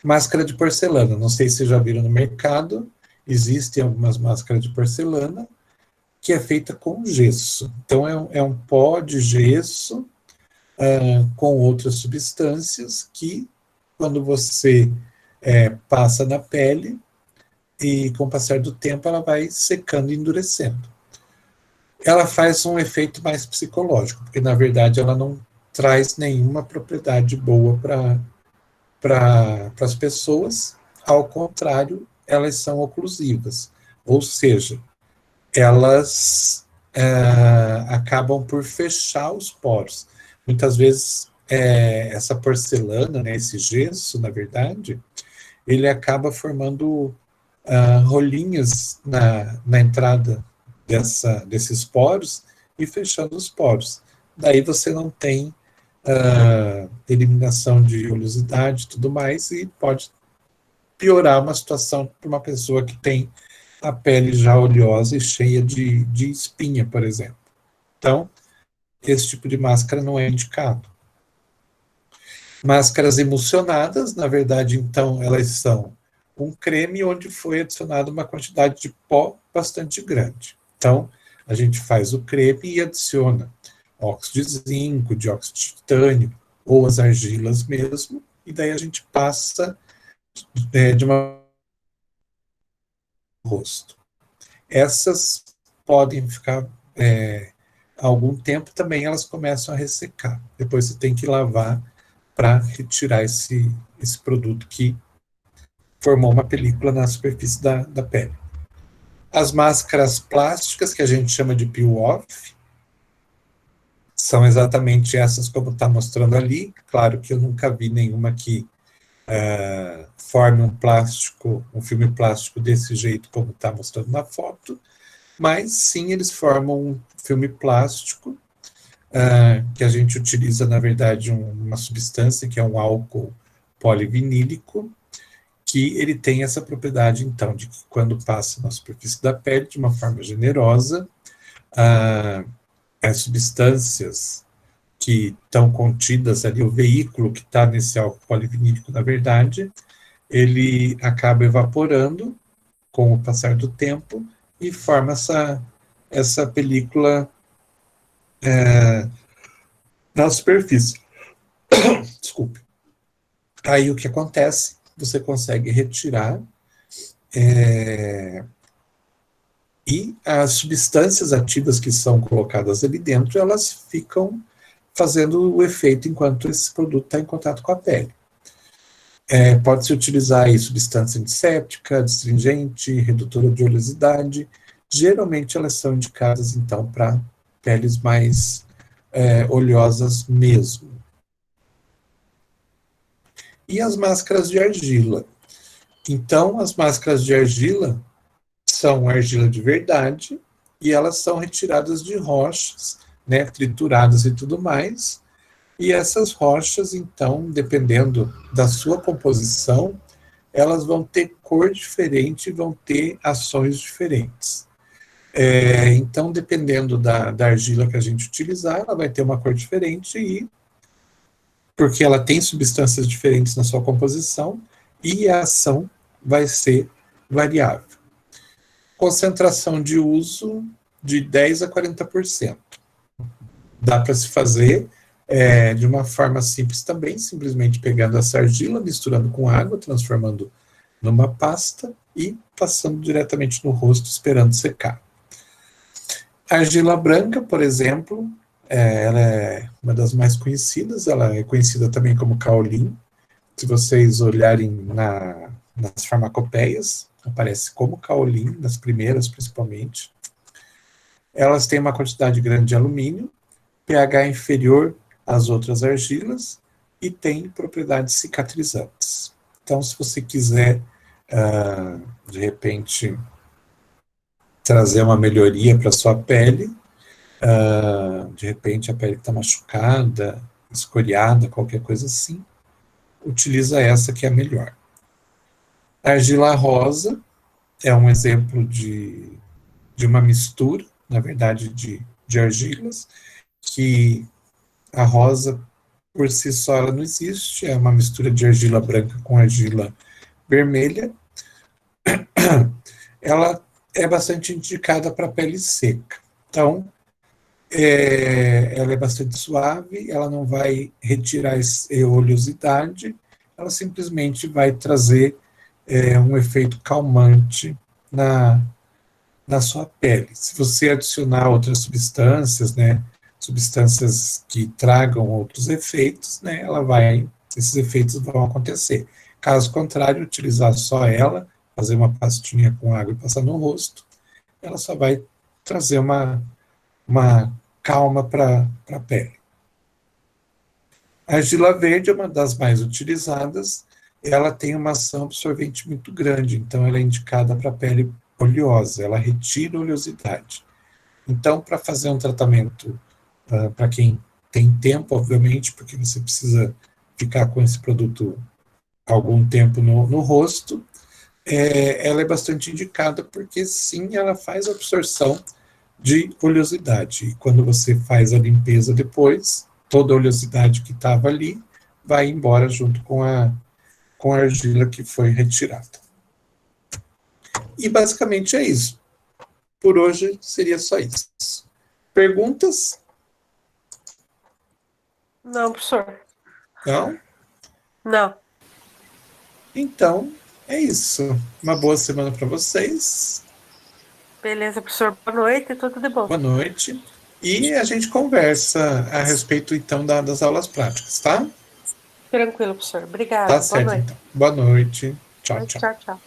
Máscara de porcelana, não sei se vocês já viram no mercado, existem algumas máscaras de porcelana que é feita com gesso. Então é um pó de gesso com outras substâncias que, quando você passa na pele, e com o passar do tempo ela vai secando e endurecendo. Ela faz um efeito mais psicológico, porque na verdade ela não traz nenhuma propriedade boa para as pessoas, ao contrário, elas são oclusivas, ou seja, elas acabam por fechar os poros. Muitas vezes essa porcelana, né, esse gesso, na verdade, ele acaba formando rolinhas na entrada desses poros e fechando os poros. Daí você não tem eliminação de oleosidade e tudo mais, e pode piorar uma situação para uma pessoa que tem a pele já oleosa e cheia de espinha, por exemplo. Então, esse tipo de máscara não é indicado. Máscaras emulsionadas, na verdade, então, elas são um creme onde foi adicionada uma quantidade de pó bastante grande. Então, a gente faz o creme e adiciona óxido de zinco, dióxido de titânio, ou as argilas mesmo, e daí a gente passa de uma rosto. Essas podem ficar algum tempo, também elas começam a ressecar. Depois você tem que lavar para retirar esse produto que formou uma película na superfície da pele. As máscaras plásticas, que a gente chama de peel-off, são exatamente essas como está mostrando ali. Claro que eu nunca vi nenhuma que forme um filme plástico desse jeito como está mostrando na foto, mas sim, eles formam um filme plástico que a gente utiliza, na verdade, uma substância que é um álcool polivinílico, que ele tem essa propriedade, então, de que quando passa na superfície da pele, de uma forma generosa, as substâncias que estão contidas ali, o veículo que está nesse álcool polivinílico, na verdade, ele acaba evaporando com o passar do tempo e forma essa película na superfície. Desculpe. Aí o que acontece? Você consegue retirar e as substâncias ativas que são colocadas ali dentro, elas ficam fazendo o efeito enquanto esse produto está em contato com a pele. Pode-se utilizar aí substância antisséptica, astringente, redutora de oleosidade. Geralmente elas são indicadas, então, para peles mais oleosas mesmo. E as máscaras de argila? Então, as máscaras de argila são argila de verdade e elas são retiradas de rochas, né, trituradas e tudo mais. E essas rochas, então, dependendo da sua composição, elas vão ter cor diferente e vão ter ações diferentes. Então, dependendo da argila que a gente utilizar, ela vai ter uma cor diferente, porque ela tem substâncias diferentes na sua composição, e a ação vai ser variável. Concentração de uso de 10 a 40%. Dá para se fazer de uma forma simples também, simplesmente pegando essa argila, misturando com água, transformando numa pasta e passando diretamente no rosto, esperando secar. A argila branca, por exemplo, ela é uma das mais conhecidas, ela é conhecida também como kaolin. Se vocês olharem nas farmacopeias, aparece como kaolin, nas primeiras principalmente. Elas têm uma quantidade grande de alumínio, pH inferior às outras argilas e têm propriedades cicatrizantes. Então, se você quiser, de repente, trazer uma melhoria para a sua pele, de repente a pele está machucada, escoriada, qualquer coisa assim, utiliza essa que é a melhor. A argila rosa é um exemplo de uma mistura, na verdade, de argilas, que a rosa, por si só, ela não existe, é uma mistura de argila branca com argila vermelha. Ela é bastante indicada para pele seca. Então, ela é bastante suave, ela não vai retirar a oleosidade, ela simplesmente vai trazer um efeito calmante na sua pele. Se você adicionar outras substâncias, né, substâncias que tragam outros efeitos, né, esses efeitos vão acontecer. Caso contrário, utilizar só ela, fazer uma pastinha com água e passar no rosto, ela só vai trazer uma calma para a pele. A argila verde é uma das mais utilizadas, ela tem uma ação absorvente muito grande, então ela é indicada para a pele oleosa, ela retira a oleosidade. Então, para fazer um tratamento, para quem tem tempo, obviamente, porque você precisa ficar com esse produto algum tempo no rosto, ela é bastante indicada, porque sim, ela faz absorção de oleosidade. E quando você faz a limpeza depois, toda a oleosidade que estava ali vai embora junto com a argila que foi retirada. E basicamente é isso. Por hoje seria só isso. Perguntas? Não, professor. Não? Não. Então, é isso. Uma boa semana para vocês. Beleza, professor. Boa noite, tudo de bom. Boa noite. E a gente conversa a respeito, então, das aulas práticas, tá? Tranquilo, professor. Obrigada. Tá Boa certo, noite. então. Boa noite. Tchau, tchau. Tchau, tchau.